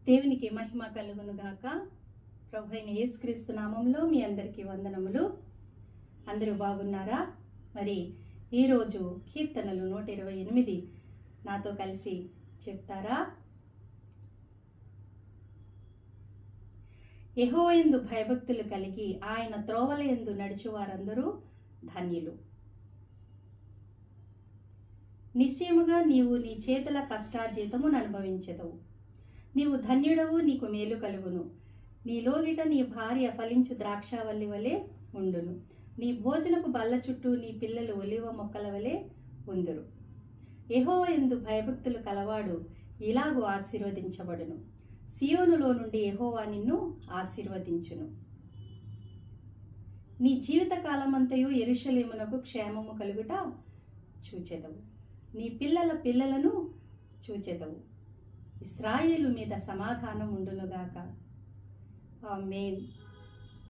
దేవునికి మహిమ కలుగునుగాక. ప్రభువైన యేసుక్రీస్తు నామంలో మీ అందరికీ వందనములు. అందరూ బాగున్నారా? మరి ఈరోజు కీర్తనలు 128 నాతో కలిసి చెప్తారా? యెహోవాయందు భయభక్తులు కలిగి ఆయన త్రోవలయందు నడుచువారందరూ ధన్యులు. నిశ్చయముగా నీవు నీ చేతుల కష్టార్జితమును అనుభవించెదవు. నీవు ధన్యుడవు, నీకు మేలు కలుగును. నీ లోగిట నీ భార్య ఫలించు ద్రాక్షావల్లి వలె ఉండును. నీ భోజనపు బల్ల చుట్టూ నీ పిల్లలు ఒలివ మొక్కల వలె ఉందురు. యెహోవాయందు భయభక్తులు కలవాడు ఇలాగూ ఆశీర్వదించబడును. సియోనులో నుండి యెహోవా నిన్ను ఆశీర్వదించును. నీ జీవిత కాలమంతయు యెరూషలేమునకు క్షేమము కలుగుట చూచెదవు. నీ పిల్లల పిల్లలను చూచెదవు. ఇశ్రాయేలు మీద సమాధానం ఉండునుగాక. ఆమేన్.